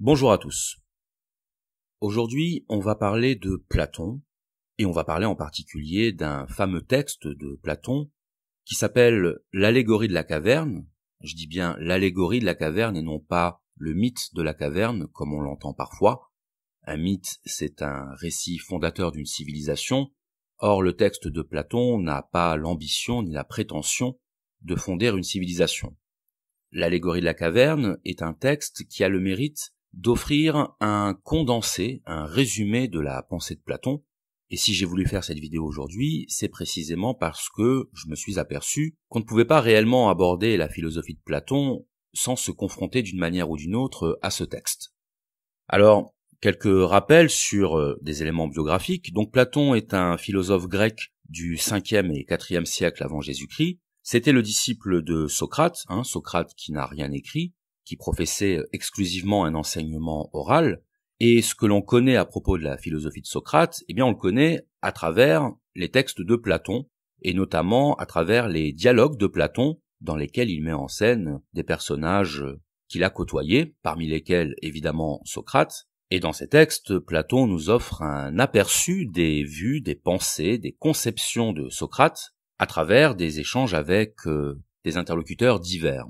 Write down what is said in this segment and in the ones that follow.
Bonjour à tous. Aujourd'hui, on va parler de Platon, et on va parler en particulier d'un fameux texte de Platon qui s'appelle l'allégorie de la caverne. Je dis bien l'allégorie de la caverne et non pas le mythe de la caverne, comme on l'entend parfois. Un mythe, c'est un récit fondateur d'une civilisation. Or, le texte de Platon n'a pas l'ambition ni la prétention de fonder une civilisation. L'allégorie de la caverne est un texte qui a le mérite d'offrir un condensé, un résumé de la pensée de Platon. Et si j'ai voulu faire cette vidéo aujourd'hui, c'est précisément parce que je me suis aperçu qu'on ne pouvait pas réellement aborder la philosophie de Platon sans se confronter d'une manière ou d'une autre à ce texte. Alors, quelques rappels sur des éléments biographiques. Donc Platon est un philosophe grec du 5e et 4e siècle avant Jésus-Christ. C'était le disciple de Socrate, Socrate qui n'a rien écrit, qui professait exclusivement un enseignement oral, et ce que l'on connaît à propos de la philosophie de Socrate, on le connaît à travers les textes de Platon, et notamment à travers les dialogues de Platon, dans lesquels il met en scène des personnages qu'il a côtoyés, parmi lesquels évidemment Socrate, et dans ces textes, Platon nous offre un aperçu des vues, des pensées, des conceptions de Socrate, à travers des échanges avec des interlocuteurs divers.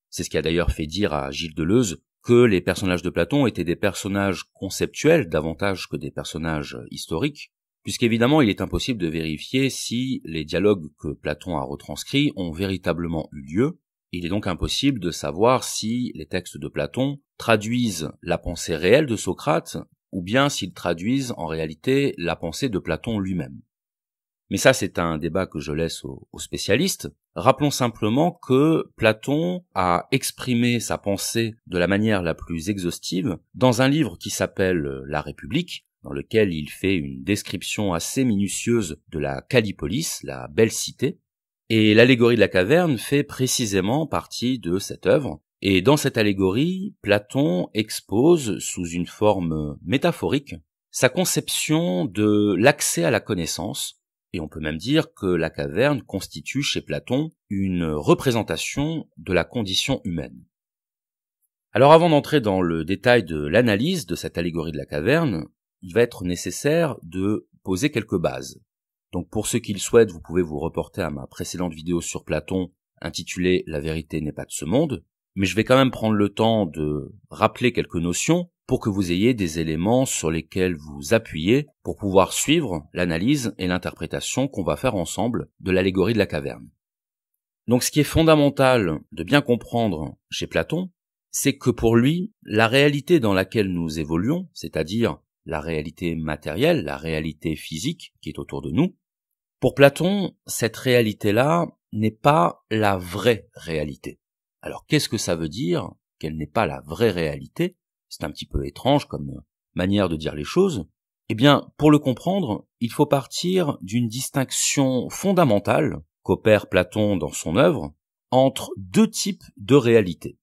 C'est ce qui a d'ailleurs fait dire à Gilles Deleuze que les personnages de Platon étaient des personnages conceptuels davantage que des personnages historiques, puisqu'évidemment il est impossible de vérifier si les dialogues que Platon a retranscrits ont véritablement eu lieu. Il est donc impossible de savoir si les textes de Platon traduisent la pensée réelle de Socrate, ou bien s'ils traduisent en réalité la pensée de Platon lui-même. Mais ça, c'est un débat que je laisse aux spécialistes. Rappelons simplement que Platon a exprimé sa pensée de la manière la plus exhaustive dans un livre qui s'appelle La République, dans lequel il fait une description assez minutieuse de la Callipolis, la belle cité. Et l'allégorie de la caverne fait précisément partie de cette œuvre. Et dans cette allégorie, Platon expose, sous une forme métaphorique, sa conception de l'accès à la connaissance. Et on peut même dire que la caverne constitue chez Platon une représentation de la condition humaine. Alors avant d'entrer dans le détail de l'analyse de cette allégorie de la caverne, il va être nécessaire de poser quelques bases. Donc pour ceux qui le souhaitent, vous pouvez vous reporter à ma précédente vidéo sur Platon intitulée « La vérité n'est pas de ce monde », mais je vais quand même prendre le temps de rappeler quelques notions pour que vous ayez des éléments sur lesquels vous appuyez pour pouvoir suivre l'analyse et l'interprétation qu'on va faire ensemble de l'allégorie de la caverne. Donc ce qui est fondamental de bien comprendre chez Platon, c'est que pour lui, la réalité dans laquelle nous évoluons, c'est-à-dire la réalité matérielle, la réalité physique qui est autour de nous, pour Platon, cette réalité-là n'est pas la vraie réalité. Alors qu'est-ce que ça veut dire qu'elle n'est pas la vraie réalité ? C'est un petit peu étrange comme manière de dire les choses. Eh bien, pour le comprendre, il faut partir d'une distinction fondamentale qu'opère Platon dans son œuvre entre deux types de réalités.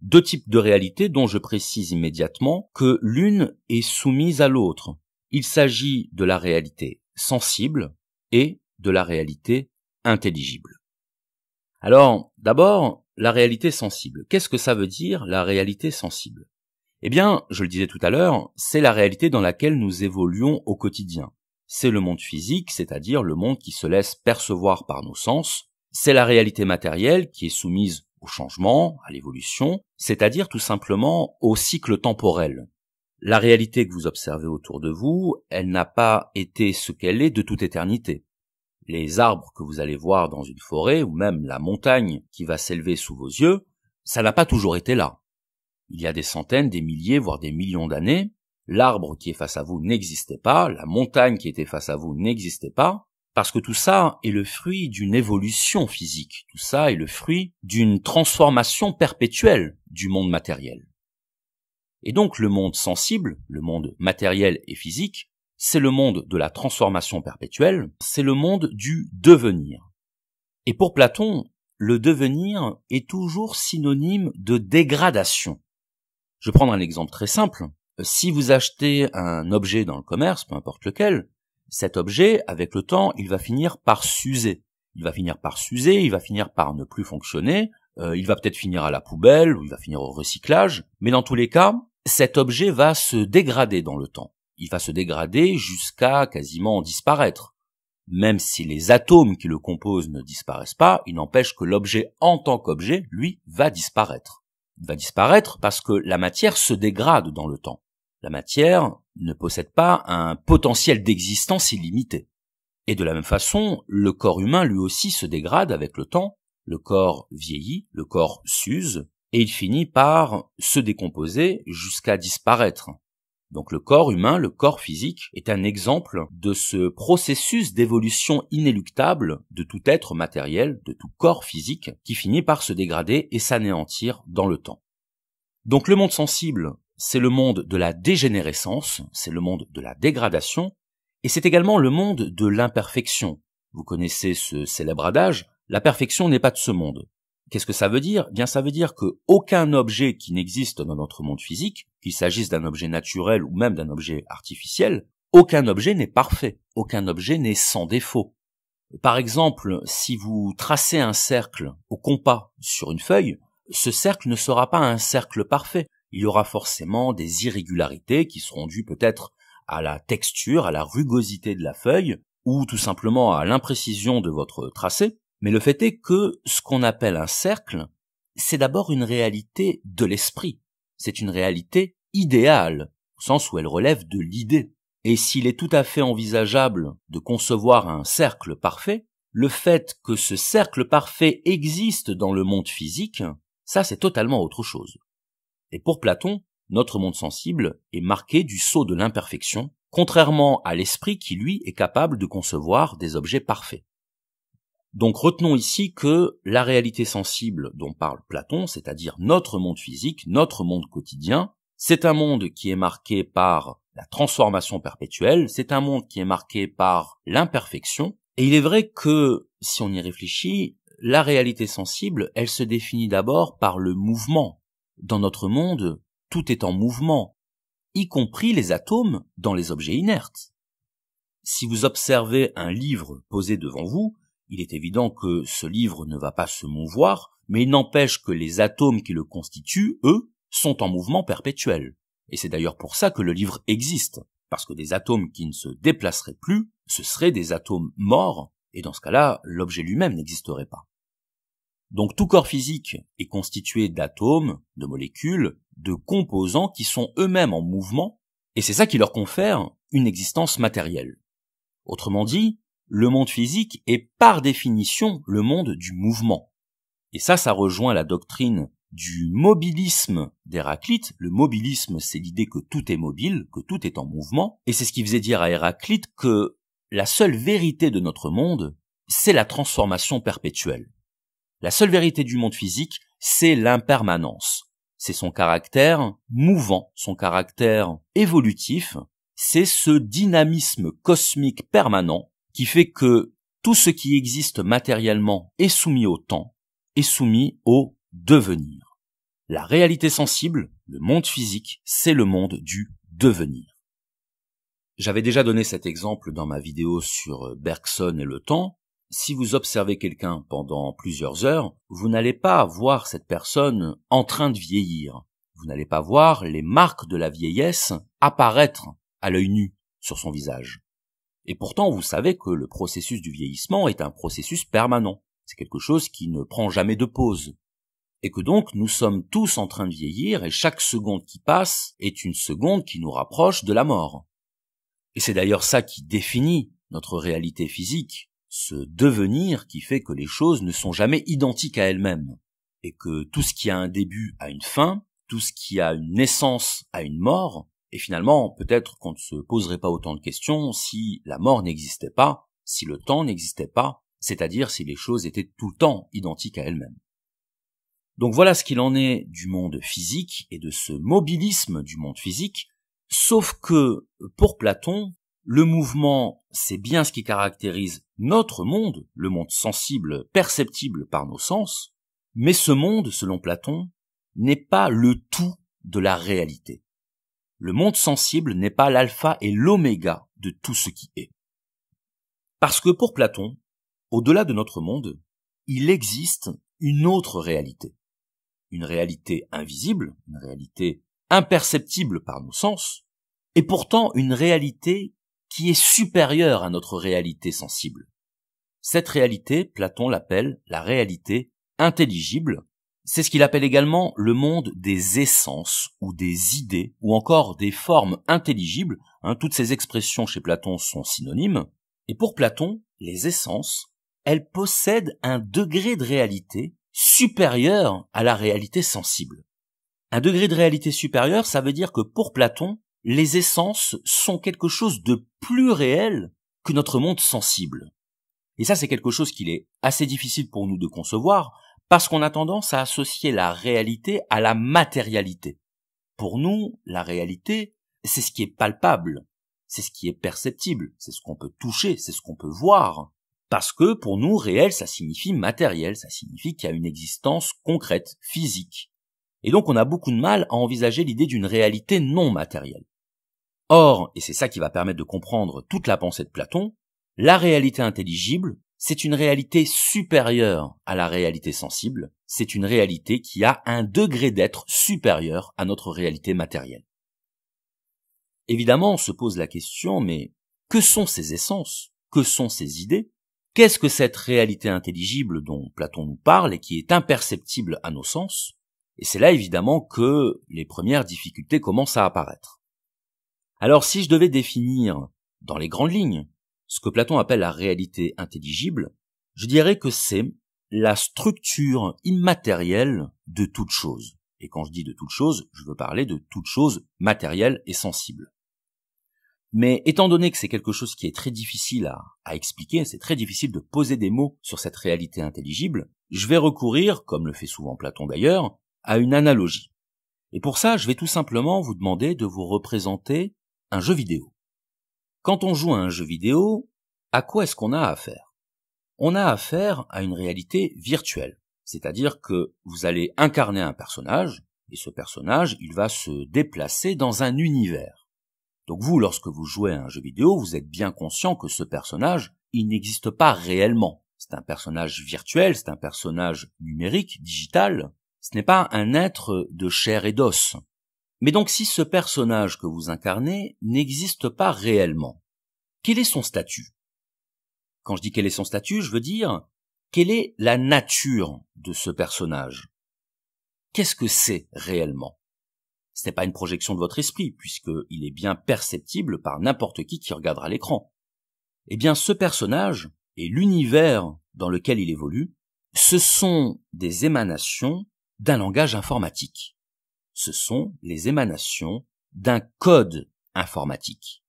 Deux types de réalités dont je précise immédiatement que l'une est soumise à l'autre. Il s'agit de la réalité sensible et de la réalité intelligible. Alors, d'abord, la réalité sensible. Qu'est-ce que ça veut dire, la réalité sensible ? Eh bien, je le disais tout à l'heure, c'est la réalité dans laquelle nous évoluons au quotidien. C'est le monde physique, c'est-à-dire le monde qui se laisse percevoir par nos sens. C'est la réalité matérielle qui est soumise au changement, à l'évolution, c'est-à-dire tout simplement au cycle temporel. La réalité que vous observez autour de vous, elle n'a pas été ce qu'elle est de toute éternité. Les arbres que vous allez voir dans une forêt, ou même la montagne qui va s'élever sous vos yeux, ça n'a pas toujours été là. Il y a des centaines, des milliers, voire des millions d'années, l'arbre qui est face à vous n'existait pas, la montagne qui était face à vous n'existait pas, parce que tout ça est le fruit d'une évolution physique, tout ça est le fruit d'une transformation perpétuelle du monde matériel. Et donc le monde sensible, le monde matériel et physique, c'est le monde de la transformation perpétuelle, c'est le monde du devenir. Et pour Platon, le devenir est toujours synonyme de dégradation. Je vais prendre un exemple très simple. Si vous achetez un objet dans le commerce, peu importe lequel, cet objet, avec le temps, il va finir par s'user. Il va finir par s'user, il va finir par ne plus fonctionner, il va peut-être finir à la poubelle, ou il va finir au recyclage, mais dans tous les cas, cet objet va se dégrader dans le temps. Il va se dégrader jusqu'à quasiment disparaître. Même si les atomes qui le composent ne disparaissent pas, il n'empêche que l'objet en tant qu'objet, lui, va disparaître. Il va disparaître parce que la matière se dégrade dans le temps. La matière ne possède pas un potentiel d'existence illimité. Et de la même façon, le corps humain lui aussi se dégrade avec le temps. Le corps vieillit, le corps s'use, et il finit par se décomposer jusqu'à disparaître. Donc le corps humain, le corps physique, est un exemple de ce processus d'évolution inéluctable de tout être matériel, de tout corps physique, qui finit par se dégrader et s'anéantir dans le temps. Donc le monde sensible, c'est le monde de la dégénérescence, c'est le monde de la dégradation, et c'est également le monde de l'imperfection. Vous connaissez ce célèbre adage, la perfection n'est pas de ce monde. Qu'est-ce que ça veut dire? Bien, ça veut dire que aucun objet qui n'existe dans notre monde physique, qu'il s'agisse d'un objet naturel ou même d'un objet artificiel, aucun objet n'est parfait, aucun objet n'est sans défaut. Par exemple, si vous tracez un cercle au compas sur une feuille, ce cercle ne sera pas un cercle parfait. Il y aura forcément des irrégularités qui seront dues peut-être à la texture, à la rugosité de la feuille, ou tout simplement à l'imprécision de votre tracé. Mais le fait est que ce qu'on appelle un cercle, c'est d'abord une réalité de l'esprit. C'est une réalité idéale, au sens où elle relève de l'idée. Et s'il est tout à fait envisageable de concevoir un cercle parfait, le fait que ce cercle parfait existe dans le monde physique, ça c'est totalement autre chose. Et pour Platon, notre monde sensible est marqué du sceau de l'imperfection, contrairement à l'esprit qui lui est capable de concevoir des objets parfaits. Donc retenons ici que la réalité sensible dont parle Platon, c'est-à-dire notre monde physique, notre monde quotidien, c'est un monde qui est marqué par la transformation perpétuelle, c'est un monde qui est marqué par l'imperfection, et il est vrai que, si on y réfléchit, la réalité sensible, elle se définit d'abord par le mouvement. Dans notre monde, tout est en mouvement, y compris les atomes dans les objets inertes. Si vous observez un livre posé devant vous, il est évident que ce livre ne va pas se mouvoir, mais il n'empêche que les atomes qui le constituent, eux, sont en mouvement perpétuel. Et c'est d'ailleurs pour ça que le livre existe, parce que des atomes qui ne se déplaceraient plus, ce seraient des atomes morts, et dans ce cas-là, l'objet lui-même n'existerait pas. Donc tout corps physique est constitué d'atomes, de molécules, de composants qui sont eux-mêmes en mouvement, et c'est ça qui leur confère une existence matérielle. Autrement dit, le monde physique est par définition le monde du mouvement. Et ça rejoint la doctrine du mobilisme d'Héraclite. Le mobilisme, c'est l'idée que tout est mobile, que tout est en mouvement, et c'est ce qui faisait dire à Héraclite que la seule vérité de notre monde, c'est la transformation perpétuelle. La seule vérité du monde physique, c'est l'impermanence. C'est son caractère mouvant, son caractère évolutif, c'est ce dynamisme cosmique permanent qui fait que tout ce qui existe matériellement est soumis au temps, est soumis au devenir. La réalité sensible, le monde physique, c'est le monde du devenir. J'avais déjà donné cet exemple dans ma vidéo sur Bergson et le temps. Si vous observez quelqu'un pendant plusieurs heures, vous n'allez pas voir cette personne en train de vieillir. Vous n'allez pas voir les marques de la vieillesse apparaître à l'œil nu sur son visage. Et pourtant, vous savez que le processus du vieillissement est un processus permanent. C'est quelque chose qui ne prend jamais de pause. Et que donc, nous sommes tous en train de vieillir et chaque seconde qui passe est une seconde qui nous rapproche de la mort. Et c'est d'ailleurs ça qui définit notre réalité physique, ce devenir qui fait que les choses ne sont jamais identiques à elles-mêmes. Et que tout ce qui a un début a une fin, tout ce qui a une naissance a une mort, et finalement, peut-être qu'on ne se poserait pas autant de questions si la mort n'existait pas, si le temps n'existait pas, c'est-à-dire si les choses étaient tout le temps identiques à elles-mêmes. Donc voilà ce qu'il en est du monde physique et de ce mobilisme du monde physique, sauf que, pour Platon, le mouvement, c'est bien ce qui caractérise notre monde, le monde sensible, perceptible par nos sens, mais ce monde, selon Platon, n'est pas le tout de la réalité. Le monde sensible n'est pas l'alpha et l'oméga de tout ce qui est. Parce que pour Platon, au-delà de notre monde, il existe une autre réalité. Une réalité invisible, une réalité imperceptible par nos sens, est pourtant une réalité qui est supérieure à notre réalité sensible. Cette réalité, Platon l'appelle la réalité intelligible. C'est ce qu'il appelle également le monde des essences ou des idées ou encore des formes intelligibles. Toutes ces expressions chez Platon sont synonymes. Et pour Platon, les essences, elles possèdent un degré de réalité supérieur à la réalité sensible. Un degré de réalité supérieur, ça veut dire que pour Platon, les essences sont quelque chose de plus réel que notre monde sensible. Et ça, c'est quelque chose qu'il est assez difficile pour nous de concevoir, parce qu'on a tendance à associer la réalité à la matérialité. Pour nous, la réalité, c'est ce qui est palpable, c'est ce qui est perceptible, c'est ce qu'on peut toucher, c'est ce qu'on peut voir. Parce que pour nous, réel, ça signifie matériel, ça signifie qu'il y a une existence concrète, physique. Et donc on a beaucoup de mal à envisager l'idée d'une réalité non matérielle. Or, et c'est ça qui va permettre de comprendre toute la pensée de Platon, la réalité intelligible, c'est une réalité supérieure à la réalité sensible, c'est une réalité qui a un degré d'être supérieur à notre réalité matérielle. Évidemment, on se pose la question, mais que sont ces essences? Que sont ces idées? Qu'est-ce que cette réalité intelligible dont Platon nous parle et qui est imperceptible à nos sens? Et c'est là évidemment que les premières difficultés commencent à apparaître. Alors si je devais définir dans les grandes lignes ce que Platon appelle la réalité intelligible, je dirais que c'est la structure immatérielle de toute chose. Et quand je dis de toute chose, je veux parler de toute chose matérielle et sensible. Mais étant donné que c'est quelque chose qui est très difficile à expliquer, c'est très difficile de poser des mots sur cette réalité intelligible, je vais recourir, comme le fait souvent Platon d'ailleurs, à une analogie. Et pour ça, je vais tout simplement vous demander de vous représenter un jeu vidéo. Quand on joue à un jeu vidéo, à quoi est-ce qu'on a affaire? On a affaire à une réalité virtuelle, c'est-à-dire que vous allez incarner un personnage, et ce personnage, il va se déplacer dans un univers. Donc vous, lorsque vous jouez à un jeu vidéo, vous êtes bien conscient que ce personnage, il n'existe pas réellement. C'est un personnage virtuel, c'est un personnage numérique, digital. Ce n'est pas un être de chair et d'os. Mais donc si ce personnage que vous incarnez n'existe pas réellement, quel est son statut? Quand je dis quel est son statut, je veux dire quelle est la nature de ce personnage? Qu'est-ce que c'est réellement? Ce n'est pas une projection de votre esprit, puisqu'il est bien perceptible par n'importe qui regardera l'écran. Eh bien, ce personnage et l'univers dans lequel il évolue, ce sont des émanations d'un langage informatique. Ce sont les émanations d'un code informatique.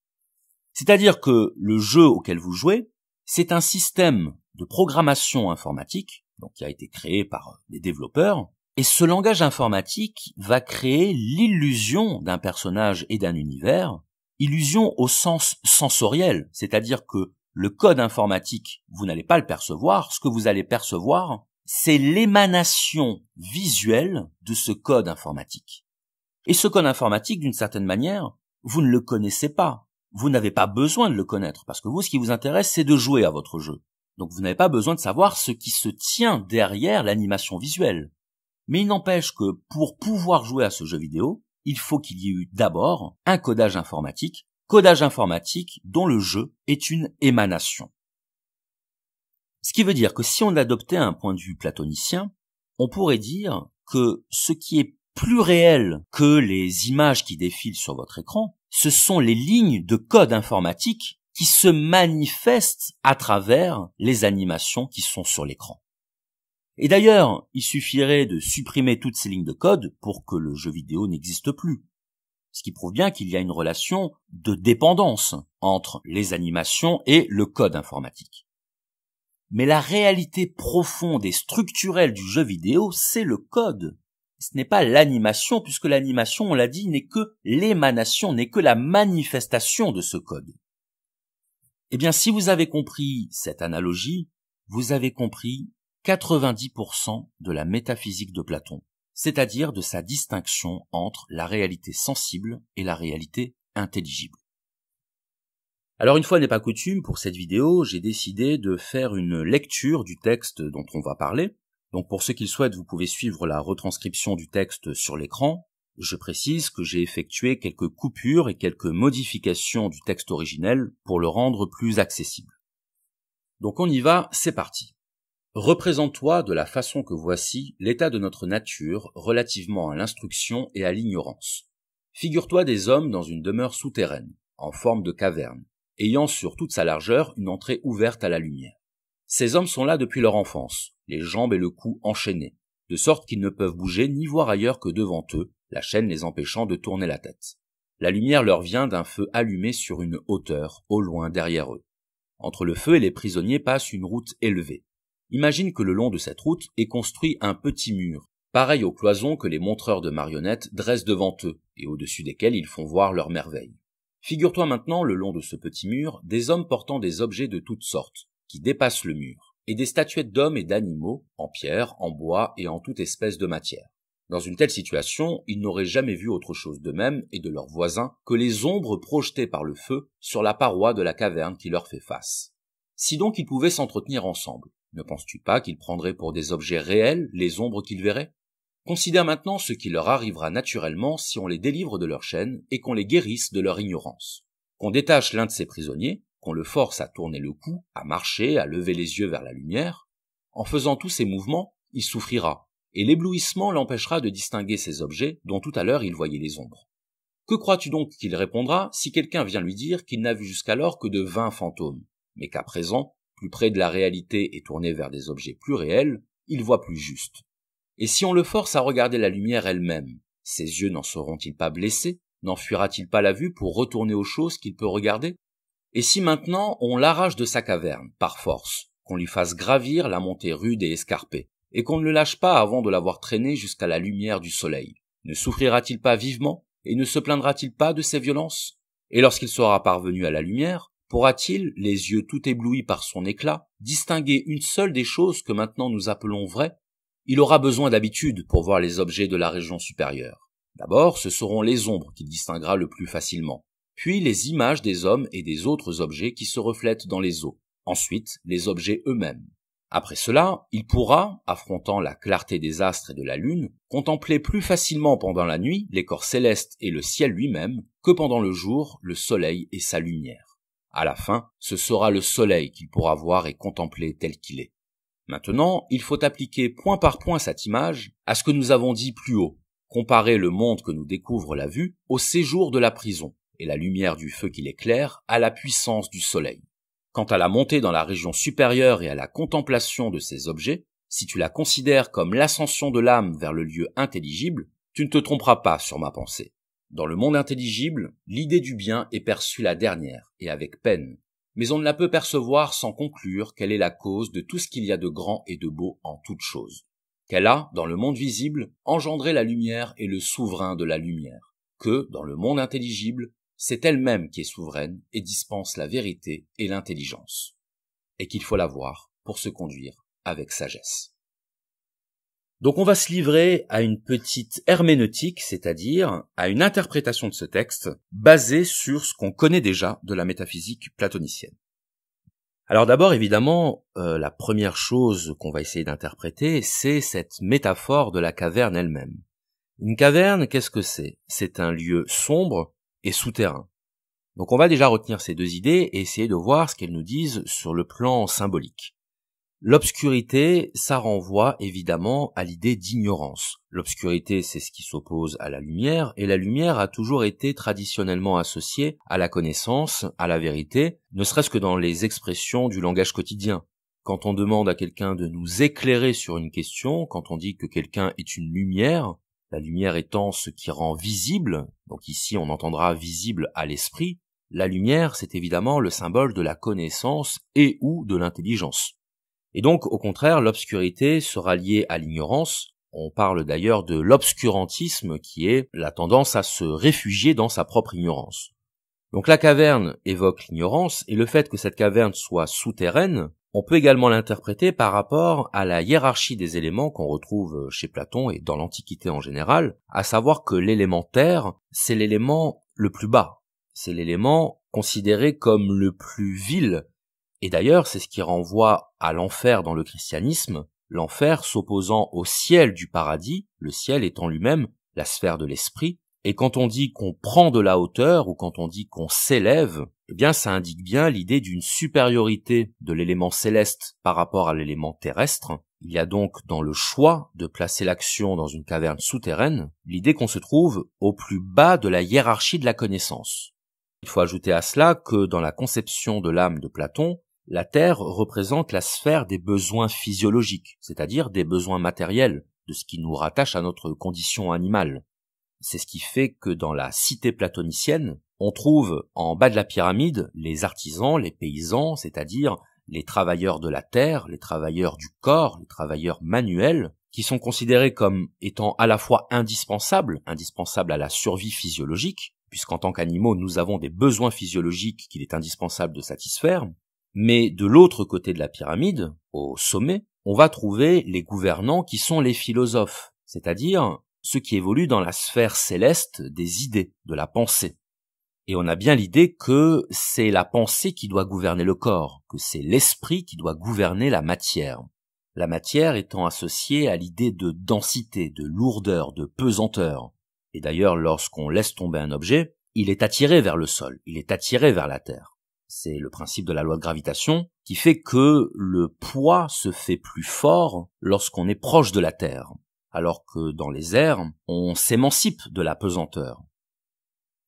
C'est-à-dire que le jeu auquel vous jouez, c'est un système de programmation informatique, donc qui a été créé par des développeurs, et ce langage informatique va créer l'illusion d'un personnage et d'un univers, illusion au sens sensoriel, c'est-à-dire que le code informatique, vous n'allez pas le percevoir, ce que vous allez percevoir, c'est l'émanation visuelle de ce code informatique. Et ce code informatique, d'une certaine manière, vous ne le connaissez pas. Vous n'avez pas besoin de le connaître, parce que vous, ce qui vous intéresse, c'est de jouer à votre jeu. Donc vous n'avez pas besoin de savoir ce qui se tient derrière l'animation visuelle. Mais il n'empêche que pour pouvoir jouer à ce jeu vidéo, il faut qu'il y ait eu d'abord un codage informatique dont le jeu est une émanation. Ce qui veut dire que si on adoptait un point de vue platonicien, on pourrait dire que ce qui est plus réel que les images qui défilent sur votre écran, ce sont les lignes de code informatique qui se manifestent à travers les animations qui sont sur l'écran. Et d'ailleurs, il suffirait de supprimer toutes ces lignes de code pour que le jeu vidéo n'existe plus. Ce qui prouve bien qu'il y a une relation de dépendance entre les animations et le code informatique. Mais la réalité profonde et structurelle du jeu vidéo, c'est le code. Ce n'est pas l'animation, puisque l'animation, on l'a dit, n'est que l'émanation, n'est que la manifestation de ce code. Eh bien, si vous avez compris cette analogie, vous avez compris 90% de la métaphysique de Platon, c'est-à-dire de sa distinction entre la réalité sensible et la réalité intelligible. Alors une fois n'est pas coutume, pour cette vidéo, j'ai décidé de faire une lecture du texte dont on va parler. Donc pour ceux qui le souhaitent, vous pouvez suivre la retranscription du texte sur l'écran. Je précise que j'ai effectué quelques coupures et quelques modifications du texte originel pour le rendre plus accessible. Donc on y va, c'est parti. Représente-toi de la façon que voici l'état de notre nature relativement à l'instruction et à l'ignorance. Figure-toi des hommes dans une demeure souterraine, en forme de caverne, ayant sur toute sa largeur une entrée ouverte à la lumière. Ces hommes sont là depuis leur enfance, les jambes et le cou enchaînés, de sorte qu'ils ne peuvent bouger ni voir ailleurs que devant eux, la chaîne les empêchant de tourner la tête. La lumière leur vient d'un feu allumé sur une hauteur, au loin derrière eux. Entre le feu et les prisonniers passe une route élevée. Imagine que le long de cette route est construit un petit mur, pareil aux cloisons que les montreurs de marionnettes dressent devant eux, et au-dessus desquels ils font voir leurs merveilles. Figure-toi maintenant le long de ce petit mur des hommes portant des objets de toutes sortes, qui dépassent le mur, et des statuettes d'hommes et d'animaux, en pierre, en bois et en toute espèce de matière. Dans une telle situation, ils n'auraient jamais vu autre chose d'eux-mêmes et de leurs voisins que les ombres projetées par le feu sur la paroi de la caverne qui leur fait face. Si donc ils pouvaient s'entretenir ensemble, ne penses-tu pas qu'ils prendraient pour des objets réels les ombres qu'ils verraient ? Considère maintenant ce qui leur arrivera naturellement si on les délivre de leur chaîne et qu'on les guérisse de leur ignorance. Qu'on détache l'un de ces prisonniers, qu'on le force à tourner le cou, à marcher, à lever les yeux vers la lumière. En faisant tous ces mouvements, il souffrira, et l'éblouissement l'empêchera de distinguer ces objets dont tout à l'heure il voyait les ombres. Que crois-tu donc qu'il répondra si quelqu'un vient lui dire qu'il n'a vu jusqu'alors que de 20 fantômes, mais qu'à présent, plus près de la réalité et tourné vers des objets plus réels, il voit plus juste? Et si on le force à regarder la lumière elle-même, ses yeux n'en seront-ils pas blessés? N'enfuira-t-il pas la vue pour retourner aux choses qu'il peut regarder? Et si maintenant on l'arrache de sa caverne, par force, qu'on lui fasse gravir la montée rude et escarpée, et qu'on ne le lâche pas avant de l'avoir traîné jusqu'à la lumière du soleil, ne souffrira-t-il pas vivement, et ne se plaindra-t-il pas de ses violences? Et lorsqu'il sera parvenu à la lumière, pourra-t-il, les yeux tout éblouis par son éclat, distinguer une seule des choses que maintenant nous appelons vraies? Il aura besoin d'habitude pour voir les objets de la région supérieure. D'abord, ce seront les ombres qu'il distinguera le plus facilement, puis les images des hommes et des autres objets qui se reflètent dans les eaux, ensuite les objets eux-mêmes. Après cela, il pourra, affrontant la clarté des astres et de la lune, contempler plus facilement pendant la nuit les corps célestes et le ciel lui-même que pendant le jour le soleil et sa lumière. À la fin, ce sera le soleil qu'il pourra voir et contempler tel qu'il est. Maintenant, il faut appliquer point par point cette image à ce que nous avons dit plus haut, comparer le monde que nous découvre la vue au séjour de la prison, et la lumière du feu qui l'éclaire à la puissance du soleil. Quant à la montée dans la région supérieure et à la contemplation de ces objets, si tu la considères comme l'ascension de l'âme vers le lieu intelligible, tu ne te tromperas pas sur ma pensée. Dans le monde intelligible, l'idée du bien est perçue la dernière, et avec peine, mais on ne la peut percevoir sans conclure qu'elle est la cause de tout ce qu'il y a de grand et de beau en toute chose. Qu'elle a, dans le monde visible, engendré la lumière et le souverain de la lumière, que, dans le monde intelligible, c'est elle-même qui est souveraine et dispense la vérité et l'intelligence, et qu'il faut la voir pour se conduire avec sagesse. Donc on va se livrer à une petite herméneutique, c'est-à-dire à une interprétation de ce texte basée sur ce qu'on connaît déjà de la métaphysique platonicienne. Alors d'abord, évidemment, la première chose qu'on va essayer d'interpréter, c'est cette métaphore de la caverne elle-même. Une caverne, qu'est-ce que c'est? C'est un lieu sombre et souterrain. Donc on va déjà retenir ces deux idées et essayer de voir ce qu'elles nous disent sur le plan symbolique. L'obscurité, ça renvoie évidemment à l'idée d'ignorance. L'obscurité, c'est ce qui s'oppose à la lumière, et la lumière a toujours été traditionnellement associée à la connaissance, à la vérité, ne serait-ce que dans les expressions du langage quotidien. Quand on demande à quelqu'un de nous éclairer sur une question, quand on dit que quelqu'un est une lumière, la lumière étant ce qui rend visible, donc ici on entendra visible à l'esprit, la lumière, c'est évidemment le symbole de la connaissance et ou de l'intelligence. Et donc, au contraire, l'obscurité sera liée à l'ignorance. On parle d'ailleurs de l'obscurantisme, qui est la tendance à se réfugier dans sa propre ignorance. Donc la caverne évoque l'ignorance, et le fait que cette caverne soit souterraine, on peut également l'interpréter par rapport à la hiérarchie des éléments qu'on retrouve chez Platon et dans l'Antiquité en général, à savoir que l'élément terre, c'est l'élément le plus bas. C'est l'élément considéré comme le plus vil. Et d'ailleurs, c'est ce qui renvoie à l'enfer dans le christianisme, l'enfer s'opposant au ciel du paradis, le ciel étant lui-même la sphère de l'esprit. Et quand on dit qu'on prend de la hauteur ou quand on dit qu'on s'élève, eh bien ça indique bien l'idée d'une supériorité de l'élément céleste par rapport à l'élément terrestre. Il y a donc dans le choix de placer l'action dans une caverne souterraine, l'idée qu'on se trouve au plus bas de la hiérarchie de la connaissance. Il faut ajouter à cela que dans la conception de l'âme de Platon, la Terre représente la sphère des besoins physiologiques, c'est-à-dire des besoins matériels, de ce qui nous rattache à notre condition animale. C'est ce qui fait que dans la cité platonicienne, on trouve en bas de la pyramide les artisans, les paysans, c'est-à-dire les travailleurs de la terre, les travailleurs du corps, les travailleurs manuels, qui sont considérés comme étant à la fois indispensables à la survie physiologique, puisqu'en tant qu'animaux, nous avons des besoins physiologiques qu'il est indispensable de satisfaire, mais de l'autre côté de la pyramide, au sommet, on va trouver les gouvernants qui sont les philosophes, c'est-à-dire ceux qui évoluent dans la sphère céleste des idées, de la pensée. Et on a bien l'idée que c'est la pensée qui doit gouverner le corps, que c'est l'esprit qui doit gouverner la matière. La matière étant associée à l'idée de densité, de lourdeur, de pesanteur. Et d'ailleurs, lorsqu'on laisse tomber un objet, il est attiré vers le sol, il est attiré vers la terre. C'est le principe de la loi de gravitation qui fait que le poids se fait plus fort lorsqu'on est proche de la terre, alors que dans les airs, on s'émancipe de la pesanteur.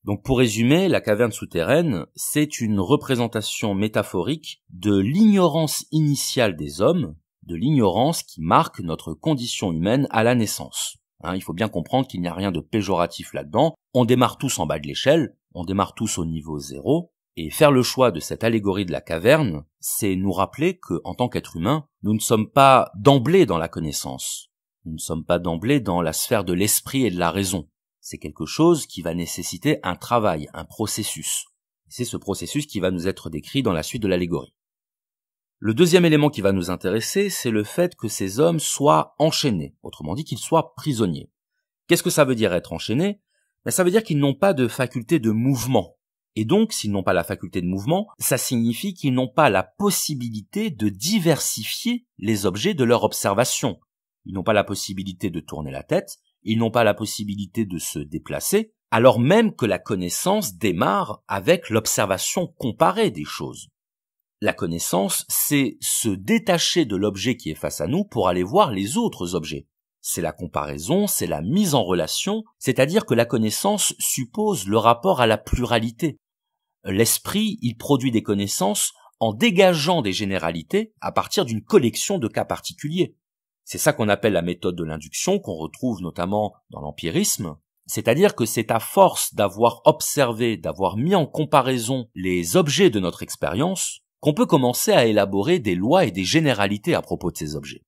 Donc pour résumer, la caverne souterraine, c'est une représentation métaphorique de l'ignorance initiale des hommes, de l'ignorance qui marque notre condition humaine à la naissance. Il faut bien comprendre qu'il n'y a rien de péjoratif là-dedans. On démarre tous en bas de l'échelle, on démarre tous au niveau 0, et faire le choix de cette allégorie de la caverne, c'est nous rappeler que, en tant qu'être humain, nous ne sommes pas d'emblée dans la connaissance. Nous ne sommes pas d'emblée dans la sphère de l'esprit et de la raison. C'est quelque chose qui va nécessiter un travail, un processus. C'est ce processus qui va nous être décrit dans la suite de l'allégorie. Le deuxième élément qui va nous intéresser, c'est le fait que ces hommes soient enchaînés, autrement dit qu'ils soient prisonniers. Qu'est-ce que ça veut dire être enchaîné? Ça veut dire qu'ils n'ont pas de faculté de mouvement. Et donc, s'ils n'ont pas la faculté de mouvement, ça signifie qu'ils n'ont pas la possibilité de diversifier les objets de leur observation. Ils n'ont pas la possibilité de tourner la tête, ils n'ont pas la possibilité de se déplacer, alors même que la connaissance démarre avec l'observation comparée des choses. La connaissance, c'est se détacher de l'objet qui est face à nous pour aller voir les autres objets. C'est la comparaison, c'est la mise en relation, c'est-à-dire que la connaissance suppose le rapport à la pluralité. L'esprit, il produit des connaissances en dégageant des généralités à partir d'une collection de cas particuliers. C'est ça qu'on appelle la méthode de l'induction, qu'on retrouve notamment dans l'empirisme. C'est-à-dire que c'est à force d'avoir observé, d'avoir mis en comparaison les objets de notre expérience, qu'on peut commencer à élaborer des lois et des généralités à propos de ces objets.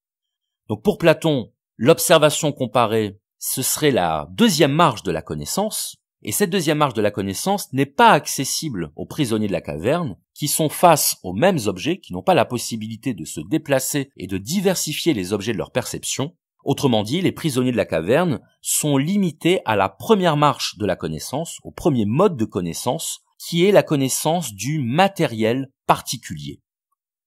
Donc pour Platon, l'observation comparée, ce serait la deuxième marche de la connaissance, et cette deuxième marche de la connaissance n'est pas accessible aux prisonniers de la caverne, qui sont face aux mêmes objets, qui n'ont pas la possibilité de se déplacer et de diversifier les objets de leur perception. Autrement dit, les prisonniers de la caverne sont limités à la première marche de la connaissance, au premier mode de connaissance, qui est la connaissance du matériel particulier.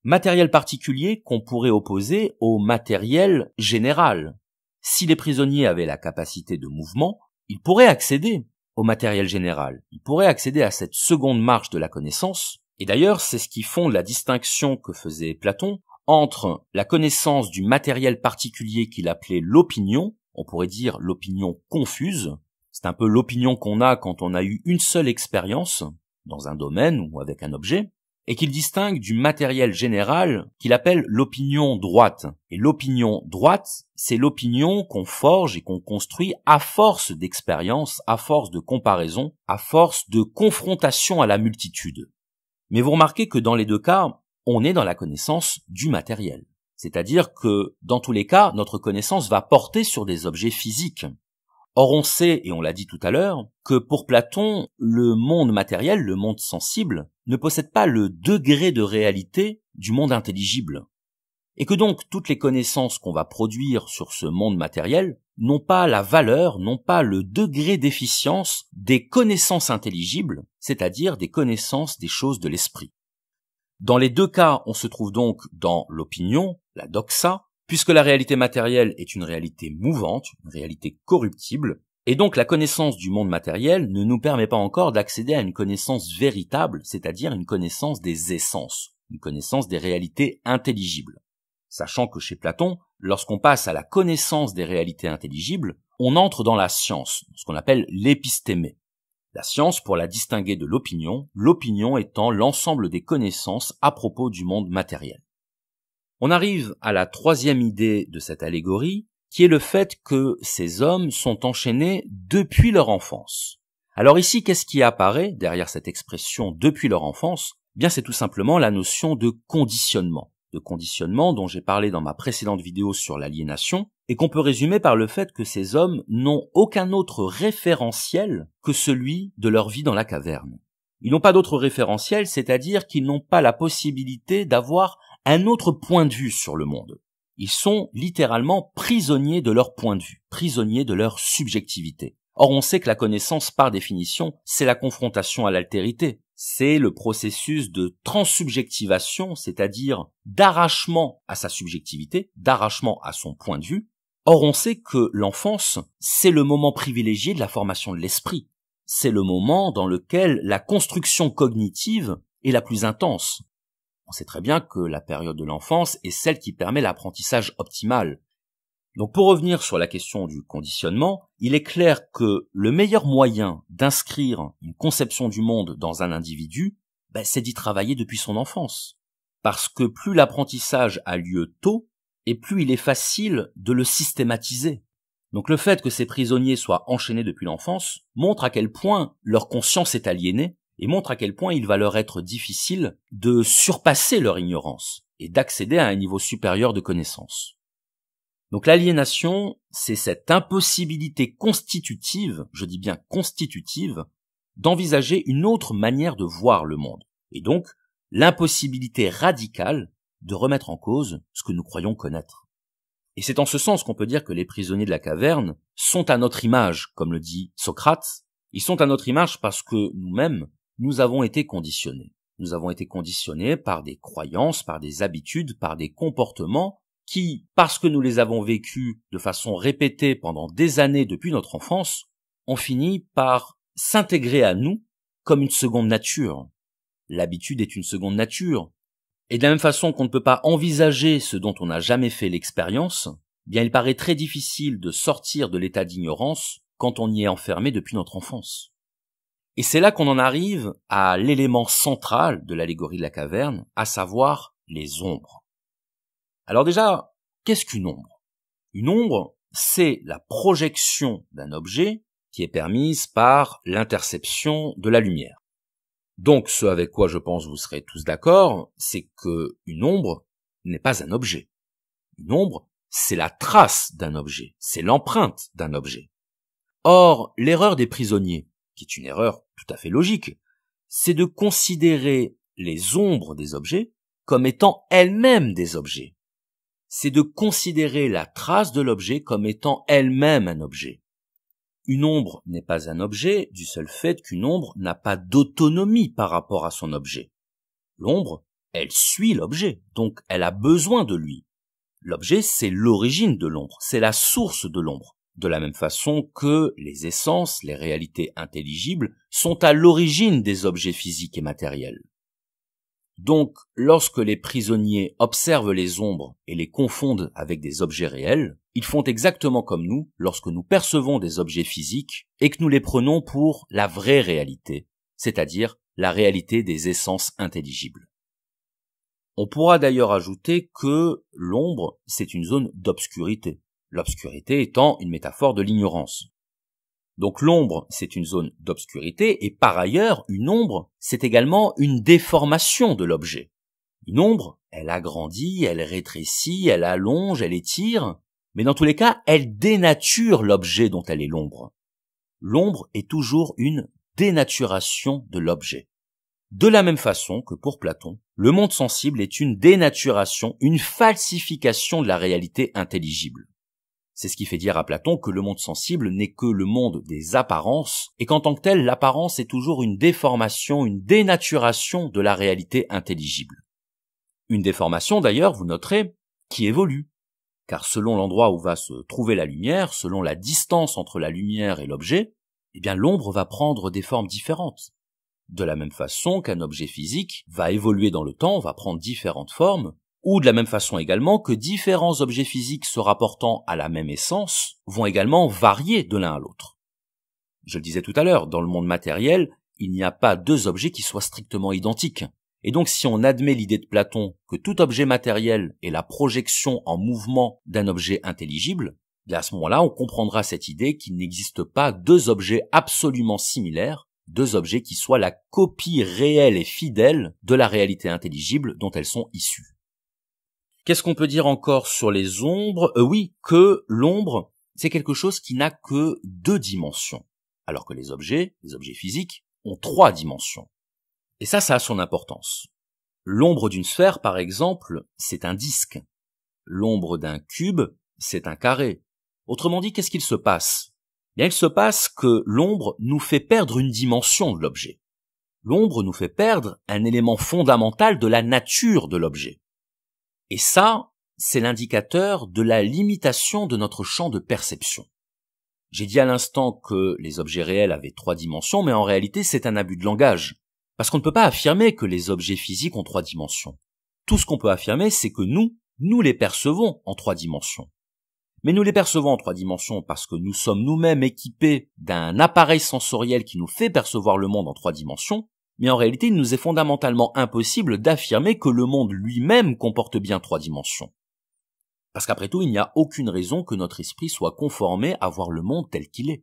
Matériel particulier qu'on pourrait opposer au matériel général. Si les prisonniers avaient la capacité de mouvement, ils pourraient accéder au matériel général. Ils pourraient accéder à cette seconde marche de la connaissance. Et d'ailleurs, c'est ce qui fonde la distinction que faisait Platon entre la connaissance du matériel particulier qu'il appelait l'opinion, on pourrait dire l'opinion confuse. C'est un peu l'opinion qu'on a quand on a eu une seule expérience dans un domaine ou avec un objet, et qu'il distingue du matériel général qu'il appelle l'opinion droite. Et l'opinion droite, c'est l'opinion qu'on forge et qu'on construit à force d'expérience, à force de comparaison, à force de confrontation à la multitude. Mais vous remarquez que dans les deux cas, on est dans la connaissance du matériel. C'est-à-dire que, dans tous les cas, notre connaissance va porter sur des objets physiques. Or on sait, et on l'a dit tout à l'heure, que pour Platon, le monde matériel, le monde sensible, ne possède pas le degré de réalité du monde intelligible. Et que donc toutes les connaissances qu'on va produire sur ce monde matériel n'ont pas la valeur, n'ont pas le degré d'efficience des connaissances intelligibles, c'est-à-dire des connaissances des choses de l'esprit. Dans les deux cas, on se trouve donc dans l'opinion, la doxa, puisque la réalité matérielle est une réalité mouvante, une réalité corruptible, Et donc la connaissance du monde matériel ne nous permet pas encore d'accéder à une connaissance véritable, c'est-à-dire une connaissance des essences, une connaissance des réalités intelligibles. Sachant que chez Platon, lorsqu'on passe à la connaissance des réalités intelligibles, on entre dans la science, ce qu'on appelle l'épistémé. La science pour la distinguer de l'opinion, l'opinion étant l'ensemble des connaissances à propos du monde matériel. On arrive à la troisième idée de cette allégorie, qui est le fait que ces hommes sont enchaînés depuis leur enfance. Alors ici, qu'est-ce qui apparaît derrière cette expression « depuis leur enfance » ? Bien, c'est tout simplement la notion de conditionnement dont j'ai parlé dans ma précédente vidéo sur l'aliénation, et qu'on peut résumer par le fait que ces hommes n'ont aucun autre référentiel que celui de leur vie dans la caverne. Ils n'ont pas d'autre référentiel, c'est-à-dire qu'ils n'ont pas la possibilité d'avoir un autre point de vue sur le monde. Ils sont littéralement prisonniers de leur point de vue, prisonniers de leur subjectivité. Or, on sait que la connaissance, par définition, c'est la confrontation à l'altérité. C'est le processus de transsubjectivation, c'est-à-dire d'arrachement à sa subjectivité, d'arrachement à son point de vue. Or, on sait que l'enfance, c'est le moment privilégié de la formation de l'esprit. C'est le moment dans lequel la construction cognitive est la plus intense. On sait très bien que la période de l'enfance est celle qui permet l'apprentissage optimal. Donc pour revenir sur la question du conditionnement, il est clair que le meilleur moyen d'inscrire une conception du monde dans un individu, c'est d'y travailler depuis son enfance. Parce que plus l'apprentissage a lieu tôt, et plus il est facile de le systématiser. Donc le fait que ces prisonniers soient enchaînés depuis l'enfance montre à quel point leur conscience est aliénée, et montre à quel point il va leur être difficile de surpasser leur ignorance et d'accéder à un niveau supérieur de connaissance. Donc l'aliénation, c'est cette impossibilité constitutive, je dis bien constitutive, d'envisager une autre manière de voir le monde, et donc l'impossibilité radicale de remettre en cause ce que nous croyons connaître. Et c'est en ce sens qu'on peut dire que les prisonniers de la caverne sont à notre image, comme le dit Socrate. Ils sont à notre image parce que nous-mêmes, nous avons été conditionnés. Nous avons été conditionnés par des croyances, par des habitudes, par des comportements qui, parce que nous les avons vécus de façon répétée pendant des années depuis notre enfance, ont fini par s'intégrer à nous comme une seconde nature. L'habitude est une seconde nature. Et de la même façon qu'on ne peut pas envisager ce dont on n'a jamais fait l'expérience, bien il paraît très difficile de sortir de l'état d'ignorance quand on y est enfermé depuis notre enfance. Et c'est là qu'on en arrive à l'élément central de l'allégorie de la caverne, à savoir les ombres. Alors déjà, qu'est-ce qu'une ombre ? Une ombre, c'est la projection d'un objet qui est permise par l'interception de la lumière. Donc ce avec quoi je pense vous serez tous d'accord, c'est que une ombre n'est pas un objet. Une ombre, c'est la trace d'un objet, c'est l'empreinte d'un objet. Or, l'erreur des prisonniers, qui est une erreur tout à fait logique, c'est de considérer les ombres des objets comme étant elles-mêmes des objets. C'est de considérer la trace de l'objet comme étant elle-même un objet. Une ombre n'est pas un objet du seul fait qu'une ombre n'a pas d'autonomie par rapport à son objet. L'ombre, elle suit l'objet, donc elle a besoin de lui. L'objet, c'est l'origine de l'ombre, c'est la source de l'ombre. De la même façon que les essences, les réalités intelligibles, sont à l'origine des objets physiques et matériels. Donc, lorsque les prisonniers observent les ombres et les confondent avec des objets réels, ils font exactement comme nous lorsque nous percevons des objets physiques et que nous les prenons pour la vraie réalité, c'est-à-dire la réalité des essences intelligibles. On pourra d'ailleurs ajouter que l'ombre, c'est une zone d'obscurité. L'obscurité étant une métaphore de l'ignorance. Donc l'ombre, c'est une zone d'obscurité, et par ailleurs, une ombre, c'est également une déformation de l'objet. Une ombre, elle agrandit, elle rétrécit, elle allonge, elle étire, mais dans tous les cas, elle dénature l'objet dont elle est l'ombre. L'ombre est toujours une dénaturation de l'objet. De la même façon que pour Platon, le monde sensible est une dénaturation, une falsification de la réalité intelligible. C'est ce qui fait dire à Platon que le monde sensible n'est que le monde des apparences, et qu'en tant que tel, l'apparence est toujours une déformation, une dénaturation de la réalité intelligible. Une déformation d'ailleurs, vous noterez, qui évolue. car selon l'endroit où va se trouver la lumière, selon la distance entre la lumière et l'objet, eh bien l'ombre va prendre des formes différentes. De la même façon qu'un objet physique va évoluer dans le temps, va prendre différentes formes, ou de la même façon également que différents objets physiques se rapportant à la même essence vont également varier de l'un à l'autre. Je le disais tout à l'heure, dans le monde matériel, il n'y a pas deux objets qui soient strictement identiques. Et donc si on admet l'idée de Platon que tout objet matériel est la projection en mouvement d'un objet intelligible, à ce moment-là on comprendra cette idée qu'il n'existe pas deux objets absolument similaires, deux objets qui soient la copie réelle et fidèle de la réalité intelligible dont elles sont issues. Qu'est-ce qu'on peut dire encore sur les ombres ? Oui, que l'ombre, c'est quelque chose qui n'a que deux dimensions, alors que les objets physiques, ont trois dimensions. Et ça a son importance. L'ombre d'une sphère, par exemple, c'est un disque. L'ombre d'un cube, c'est un carré. Autrement dit, qu'est-ce qu'il se passe ? Bien, il se passe que l'ombre nous fait perdre une dimension de l'objet. L'ombre nous fait perdre un élément fondamental de la nature de l'objet. Et ça, c'est l'indicateur de la limitation de notre champ de perception. J'ai dit à l'instant que les objets réels avaient trois dimensions, mais en réalité, c'est un abus de langage. Parce qu'on ne peut pas affirmer que les objets physiques ont trois dimensions. Tout ce qu'on peut affirmer, c'est que nous les percevons en trois dimensions. Mais nous les percevons en trois dimensions parce que nous sommes nous-mêmes équipés d'un appareil sensoriel qui nous fait percevoir le monde en trois dimensions, mais en réalité, il nous est fondamentalement impossible d'affirmer que le monde lui-même comporte bien trois dimensions. Parce qu'après tout, il n'y a aucune raison que notre esprit soit conformé à voir le monde tel qu'il est.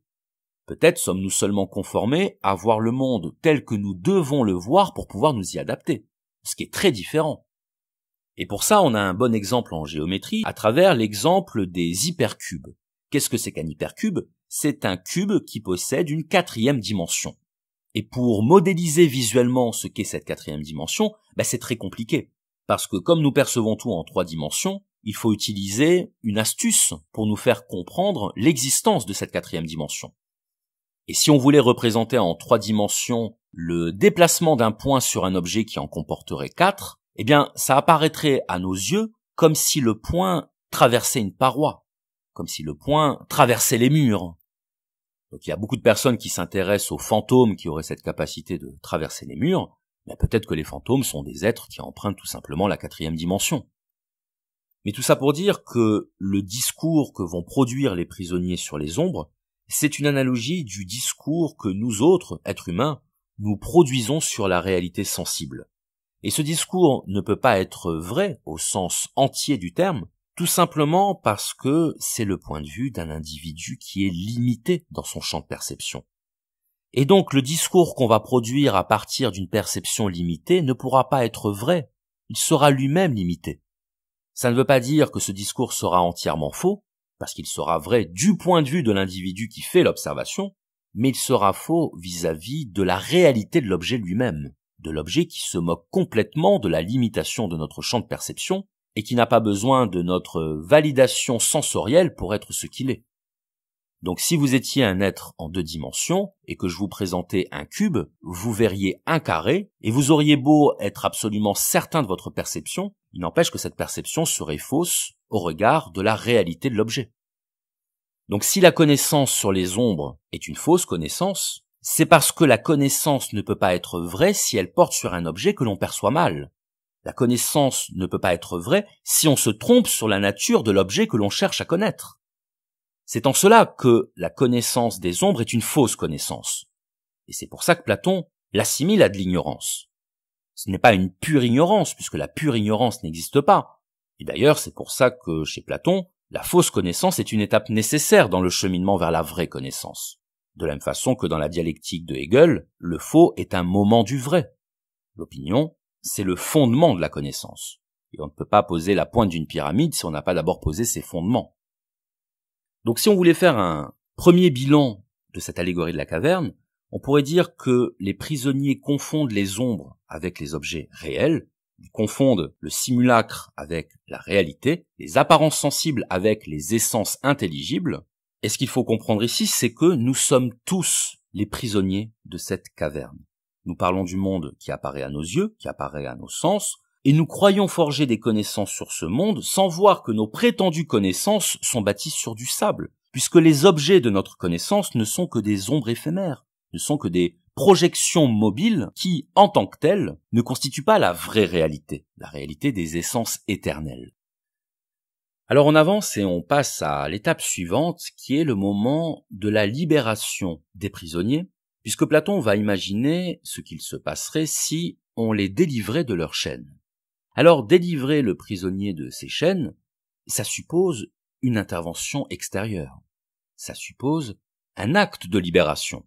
Peut-être sommes-nous seulement conformés à voir le monde tel que nous devons le voir pour pouvoir nous y adapter, ce qui est très différent. Et pour ça, on a un bon exemple en géométrie à travers l'exemple des hypercubes. Qu'est-ce que c'est qu'un hypercube ? C'est un cube qui possède une quatrième dimension. Et pour modéliser visuellement ce qu'est cette quatrième dimension, c'est très compliqué. Parce que comme nous percevons tout en trois dimensions, il faut utiliser une astuce pour nous faire comprendre l'existence de cette quatrième dimension. Et si on voulait représenter en trois dimensions le déplacement d'un point sur un objet qui en comporterait quatre, eh bien, ça apparaîtrait à nos yeux comme si le point traversait une paroi, comme si le point traversait les murs. Donc il y a beaucoup de personnes qui s'intéressent aux fantômes qui auraient cette capacité de traverser les murs, mais peut-être que les fantômes sont des êtres qui empruntent tout simplement la quatrième dimension. Mais tout ça pour dire que le discours que vont produire les prisonniers sur les ombres, c'est une analogie du discours que nous autres, êtres humains, nous produisons sur la réalité sensible. Et ce discours ne peut pas être vrai au sens entier du terme, tout simplement parce que c'est le point de vue d'un individu qui est limité dans son champ de perception. Et donc le discours qu'on va produire à partir d'une perception limitée ne pourra pas être vrai, il sera lui-même limité. Ça ne veut pas dire que ce discours sera entièrement faux, parce qu'il sera vrai du point de vue de l'individu qui fait l'observation, mais il sera faux vis-à-vis de la réalité de l'objet lui-même, de l'objet qui se moque complètement de la limitation de notre champ de perception et qui n'a pas besoin de notre validation sensorielle pour être ce qu'il est. Donc si vous étiez un être en deux dimensions et que je vous présentais un cube, vous verriez un carré et vous auriez beau être absolument certain de votre perception, il n'empêche que cette perception serait fausse au regard de la réalité de l'objet. Donc si la connaissance sur les ombres est une fausse connaissance, c'est parce que la connaissance ne peut pas être vraie si elle porte sur un objet que l'on perçoit mal. La connaissance ne peut pas être vraie si on se trompe sur la nature de l'objet que l'on cherche à connaître. C'est en cela que la connaissance des ombres est une fausse connaissance. Et c'est pour ça que Platon l'assimile à de l'ignorance. Ce n'est pas une pure ignorance, puisque la pure ignorance n'existe pas. Et d'ailleurs, c'est pour ça que, chez Platon, la fausse connaissance est une étape nécessaire dans le cheminement vers la vraie connaissance. De la même façon que dans la dialectique de Hegel, le faux est un moment du vrai. L'opinion, c'est le fondement de la connaissance. Et on ne peut pas poser la pointe d'une pyramide si on n'a pas d'abord posé ses fondements. Donc si on voulait faire un premier bilan de cette allégorie de la caverne, on pourrait dire que les prisonniers confondent les ombres avec les objets réels, ils confondent le simulacre avec la réalité, les apparences sensibles avec les essences intelligibles. Et ce qu'il faut comprendre ici, c'est que nous sommes tous les prisonniers de cette caverne. Nous parlons du monde qui apparaît à nos yeux, qui apparaît à nos sens, et nous croyons forger des connaissances sur ce monde sans voir que nos prétendues connaissances sont bâties sur du sable, puisque les objets de notre connaissance ne sont que des ombres éphémères, ne sont que des projections mobiles qui, en tant que telles, ne constituent pas la vraie réalité, la réalité des essences éternelles. Alors on avance et on passe à l'étape suivante, qui est le moment de la libération des prisonniers, puisque Platon va imaginer ce qu'il se passerait si on les délivrait de leurs chaînes. Alors délivrer le prisonnier de ses chaînes, ça suppose une intervention extérieure. Ça suppose un acte de libération.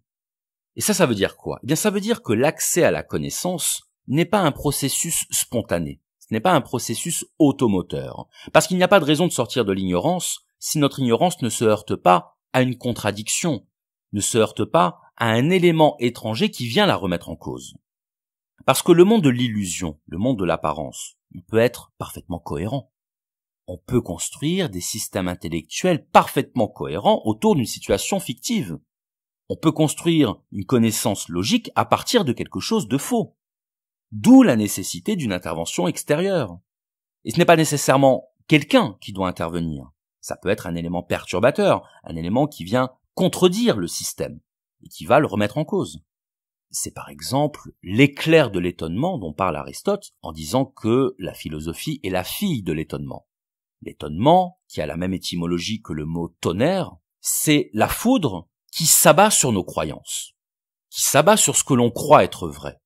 Et ça veut dire quoi? Eh bien, ça veut dire que l'accès à la connaissance n'est pas un processus spontané. Ce n'est pas un processus automoteur. Parce qu'il n'y a pas de raison de sortir de l'ignorance si notre ignorance ne se heurte pas à une contradiction, ne se heurte pas à un élément étranger qui vient la remettre en cause. Parce que le monde de l'illusion, le monde de l'apparence, il peut être parfaitement cohérent. On peut construire des systèmes intellectuels parfaitement cohérents autour d'une situation fictive. On peut construire une connaissance logique à partir de quelque chose de faux. D'où la nécessité d'une intervention extérieure. Et ce n'est pas nécessairement quelqu'un qui doit intervenir. Ça peut être un élément perturbateur, un élément qui vient contredire le système et qui va le remettre en cause. C'est par exemple l'éclair de l'étonnement dont parle Aristote en disant que la philosophie est la fille de l'étonnement. L'étonnement, qui a la même étymologie que le mot tonnerre, c'est la foudre qui s'abat sur nos croyances, qui s'abat sur ce que l'on croit être vrai.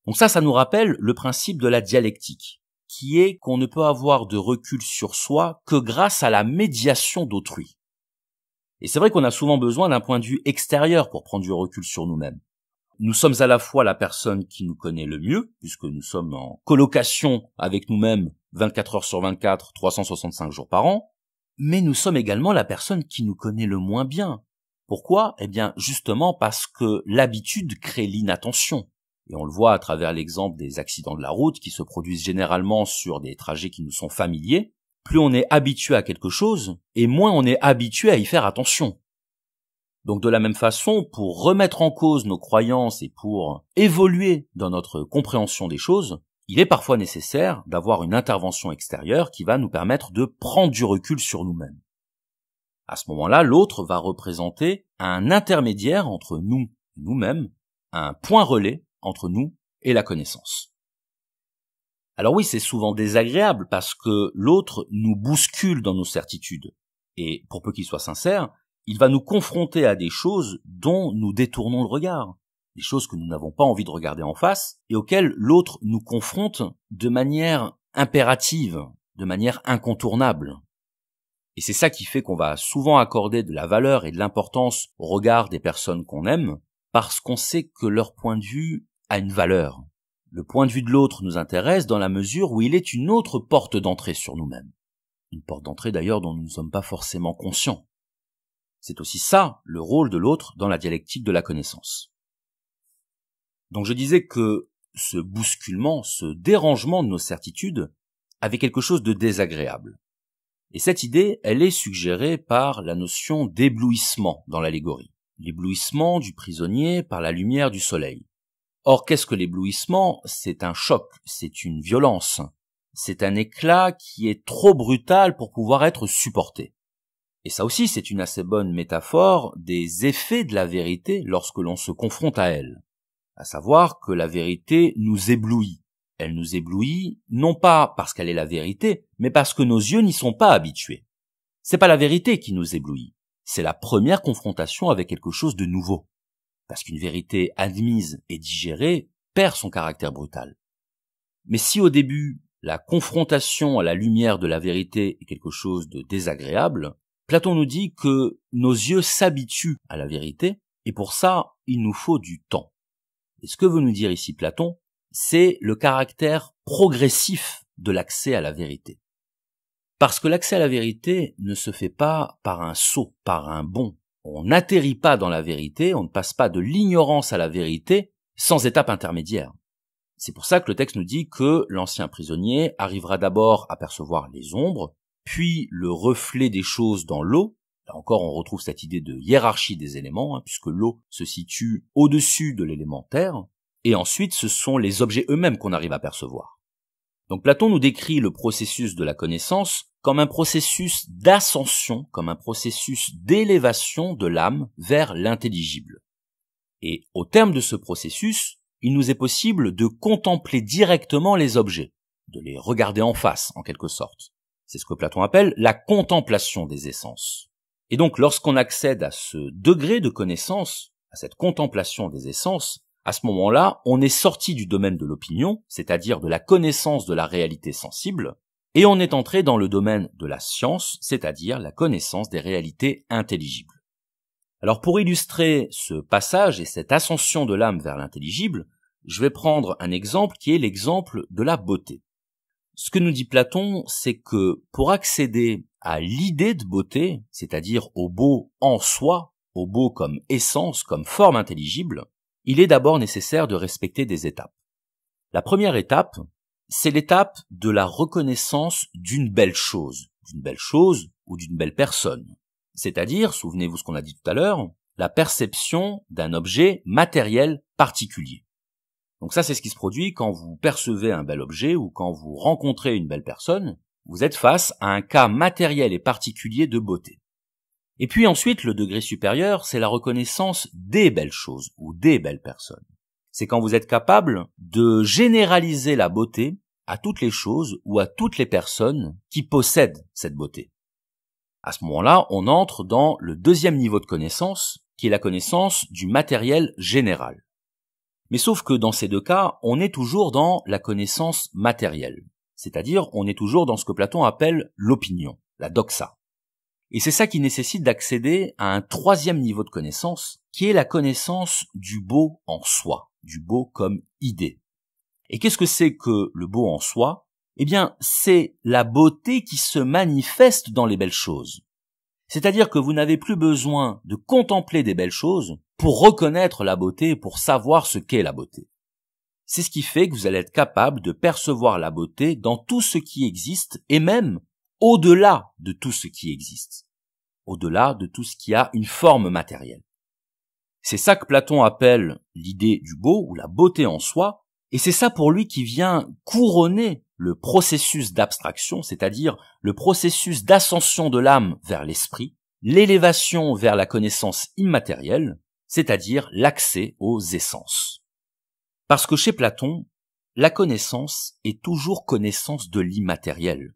Donc ça nous rappelle le principe de la dialectique, qui est qu'on ne peut avoir de recul sur soi que grâce à la médiation d'autrui. Et c'est vrai qu'on a souvent besoin d'un point de vue extérieur pour prendre du recul sur nous-mêmes. Nous sommes à la fois la personne qui nous connaît le mieux, puisque nous sommes en colocation avec nous-mêmes 24 heures sur 24, 365 jours par an, mais nous sommes également la personne qui nous connaît le moins bien. Pourquoi? Eh bien, justement parce que l'habitude crée l'inattention. Et on le voit à travers l'exemple des accidents de la route qui se produisent généralement sur des trajets qui nous sont familiers. Plus on est habitué à quelque chose, et moins on est habitué à y faire attention. Donc de la même façon, pour remettre en cause nos croyances et pour évoluer dans notre compréhension des choses, il est parfois nécessaire d'avoir une intervention extérieure qui va nous permettre de prendre du recul sur nous-mêmes. À ce moment-là, l'autre va représenter un intermédiaire entre nous et nous-mêmes, un point relais entre nous et la connaissance. Alors oui, c'est souvent désagréable parce que l'autre nous bouscule dans nos certitudes. Et pour peu qu'il soit sincère, il va nous confronter à des choses dont nous détournons le regard, des choses que nous n'avons pas envie de regarder en face et auxquelles l'autre nous confronte de manière impérative, de manière incontournable. Et c'est ça qui fait qu'on va souvent accorder de la valeur et de l'importance au regard des personnes qu'on aime, parce qu'on sait que leur point de vue a une valeur. Le point de vue de l'autre nous intéresse dans la mesure où il est une autre porte d'entrée sur nous-mêmes. Une porte d'entrée d'ailleurs dont nous ne sommes pas forcément conscients. C'est aussi ça, le rôle de l'autre dans la dialectique de la connaissance. Donc je disais que ce bousculement, ce dérangement de nos certitudes avait quelque chose de désagréable. Et cette idée, elle est suggérée par la notion d'éblouissement dans l'allégorie. L'éblouissement du prisonnier par la lumière du soleil. Or, qu'est-ce que l'éblouissement? C'est un choc, c'est une violence. C'est un éclat qui est trop brutal pour pouvoir être supporté. Et ça aussi, c'est une assez bonne métaphore des effets de la vérité lorsque l'on se confronte à elle. À savoir que la vérité nous éblouit. Elle nous éblouit non pas parce qu'elle est la vérité, mais parce que nos yeux n'y sont pas habitués. C'est pas la vérité qui nous éblouit. C'est la première confrontation avec quelque chose de nouveau. Parce qu'une vérité admise et digérée perd son caractère brutal. Mais si au début, la confrontation à la lumière de la vérité est quelque chose de désagréable, Platon nous dit que nos yeux s'habituent à la vérité, et pour ça, il nous faut du temps. Et ce que veut nous dire ici Platon, c'est le caractère progressif de l'accès à la vérité. Parce que l'accès à la vérité ne se fait pas par un saut, par un bond. On n'atterrit pas dans la vérité, on ne passe pas de l'ignorance à la vérité sans étape intermédiaire. C'est pour ça que le texte nous dit que l'ancien prisonnier arrivera d'abord à percevoir les ombres, puis le reflet des choses dans l'eau. Là encore, on retrouve cette idée de hiérarchie des éléments, puisque l'eau se situe au-dessus de l'élément terre, et ensuite ce sont les objets eux-mêmes qu'on arrive à percevoir. Donc Platon nous décrit le processus de la connaissance comme un processus d'ascension, comme un processus d'élévation de l'âme vers l'intelligible. Et au terme de ce processus, il nous est possible de contempler directement les objets, de les regarder en face, en quelque sorte. C'est ce que Platon appelle la contemplation des essences. Et donc, lorsqu'on accède à ce degré de connaissance, à cette contemplation des essences, à ce moment-là, on est sorti du domaine de l'opinion, c'est-à-dire de la connaissance de la réalité sensible, et on est entré dans le domaine de la science, c'est-à-dire la connaissance des réalités intelligibles. Alors pour illustrer ce passage et cette ascension de l'âme vers l'intelligible, je vais prendre un exemple qui est l'exemple de la beauté. Ce que nous dit Platon, c'est que pour accéder à l'idée de beauté, c'est-à-dire au beau en soi, au beau comme essence, comme forme intelligible, il est d'abord nécessaire de respecter des étapes. La première étape, c'est l'étape de la reconnaissance d'une belle chose ou d'une belle personne. C'est-à-dire, souvenez-vous ce qu'on a dit tout à l'heure, la perception d'un objet matériel particulier. Donc ça, c'est ce qui se produit quand vous percevez un bel objet ou quand vous rencontrez une belle personne, vous êtes face à un cas matériel et particulier de beauté. Et puis ensuite, le degré supérieur, c'est la reconnaissance des belles choses ou des belles personnes. C'est quand vous êtes capable de généraliser la beauté à toutes les choses ou à toutes les personnes qui possèdent cette beauté. À ce moment-là, on entre dans le deuxième niveau de connaissance, qui est la connaissance du matériel général. Mais sauf que dans ces deux cas, on est toujours dans la connaissance matérielle. C'est-à-dire, on est toujours dans ce que Platon appelle l'opinion, la doxa. Et c'est ça qui nécessite d'accéder à un troisième niveau de connaissance, qui est la connaissance du beau en soi, du beau comme idée. Et qu'est-ce que c'est que le beau en soi ? Eh bien, c'est la beauté qui se manifeste dans les belles choses. C'est-à-dire que vous n'avez plus besoin de contempler des belles choses pour reconnaître la beauté, pour savoir ce qu'est la beauté. C'est ce qui fait que vous allez être capable de percevoir la beauté dans tout ce qui existe et même au-delà de tout ce qui existe, au-delà de tout ce qui a une forme matérielle. C'est ça que Platon appelle l'idée du beau ou la beauté en soi, et c'est ça pour lui qui vient couronner le processus d'abstraction, c'est-à-dire le processus d'ascension de l'âme vers l'esprit, l'élévation vers la connaissance immatérielle, c'est-à-dire l'accès aux essences. Parce que chez Platon, la connaissance est toujours connaissance de l'immatériel.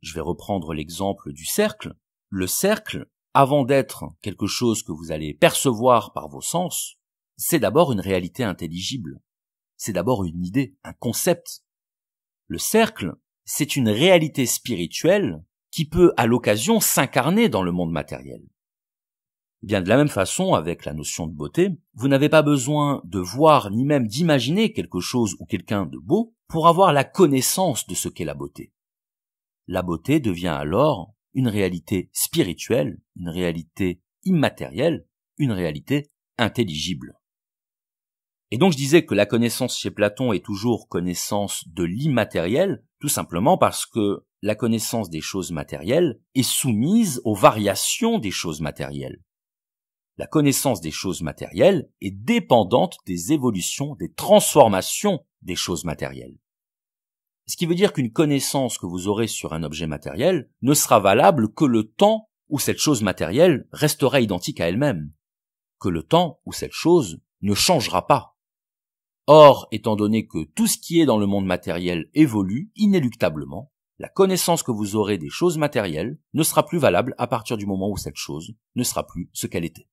Je vais reprendre l'exemple du cercle. Le cercle, avant d'être quelque chose que vous allez percevoir par vos sens, c'est d'abord une réalité intelligible. C'est d'abord une idée, un concept. Le cercle, c'est une réalité spirituelle qui peut, à l'occasion, s'incarner dans le monde matériel. Bien de la même façon, avec la notion de beauté, vous n'avez pas besoin de voir ni même d'imaginer quelque chose ou quelqu'un de beau pour avoir la connaissance de ce qu'est la beauté. La beauté devient alors une réalité spirituelle, une réalité immatérielle, une réalité intelligible. Et donc je disais que la connaissance chez Platon est toujours connaissance de l'immatériel, tout simplement parce que la connaissance des choses matérielles est soumise aux variations des choses matérielles. La connaissance des choses matérielles est dépendante des évolutions, des transformations des choses matérielles. Ce qui veut dire qu'une connaissance que vous aurez sur un objet matériel ne sera valable que le temps où cette chose matérielle restera identique à elle-même, que le temps où cette chose ne changera pas. Or, étant donné que tout ce qui est dans le monde matériel évolue inéluctablement, la connaissance que vous aurez des choses matérielles ne sera plus valable à partir du moment où cette chose ne sera plus ce qu'elle était.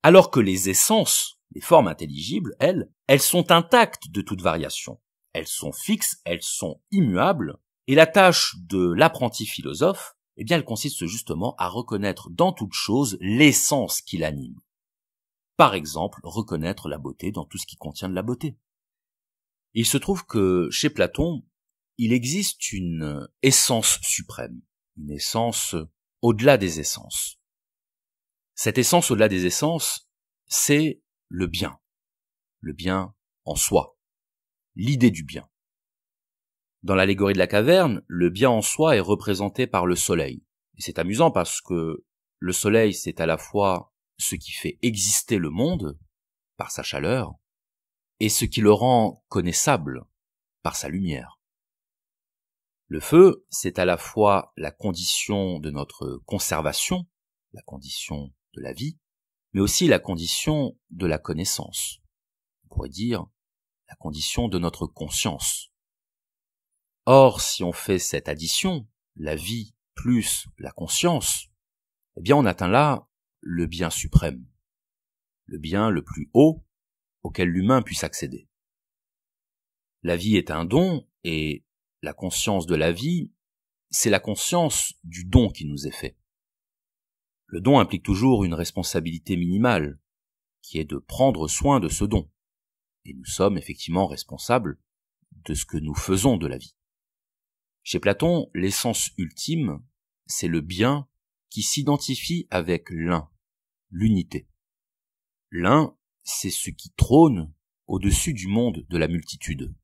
Alors que les essences, les formes intelligibles, elles sont intactes de toute variation. Elles sont fixes, elles sont immuables, et la tâche de l'apprenti philosophe, eh bien, elle consiste justement à reconnaître dans toute chose l'essence qui l'anime. Par exemple, reconnaître la beauté dans tout ce qui contient de la beauté. Il se trouve que chez Platon, il existe une essence suprême, une essence au-delà des essences. Cette essence au-delà des essences, c'est le bien en soi, l'idée du bien. Dans l'allégorie de la caverne, le bien en soi est représenté par le soleil. Et c'est amusant parce que le soleil, c'est à la fois ce qui fait exister le monde par sa chaleur et ce qui le rend connaissable par sa lumière. Le feu, c'est à la fois la condition de notre conservation, la condition de la vie, mais aussi la condition de la connaissance. On pourrait dire la condition de notre conscience. Or, si on fait cette addition, la vie plus la conscience, eh bien on atteint là le bien suprême, le bien le plus haut auquel l'humain puisse accéder. La vie est un don, et la conscience de la vie, c'est la conscience du don qui nous est fait. Le don implique toujours une responsabilité minimale, qui est de prendre soin de ce don. Et nous sommes effectivement responsables de ce que nous faisons de la vie. Chez Platon, l'essence ultime, c'est le bien qui s'identifie avec l'un, l'unité. L'un, c'est ce qui trône au-dessus du monde de la multitude.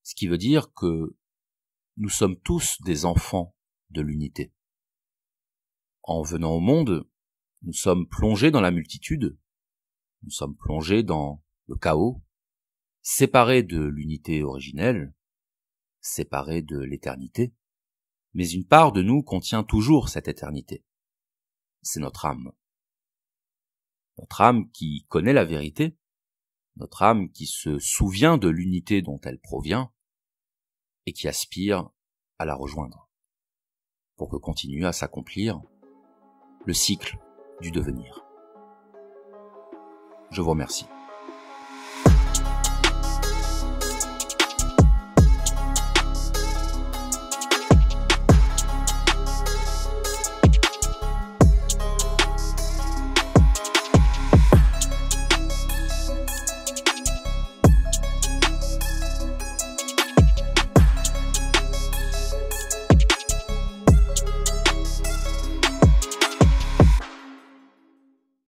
Ce qui veut dire que nous sommes tous des enfants de l'unité. En venant au monde, nous sommes plongés dans la multitude, nous sommes plongés dans le chaos, séparés de l'unité originelle, séparés de l'éternité, mais une part de nous contient toujours cette éternité. C'est notre âme. Notre âme qui connaît la vérité, notre âme qui se souvient de l'unité dont elle provient et qui aspire à la rejoindre, pour que continue à s'accomplir le cycle du devenir. Je vous remercie.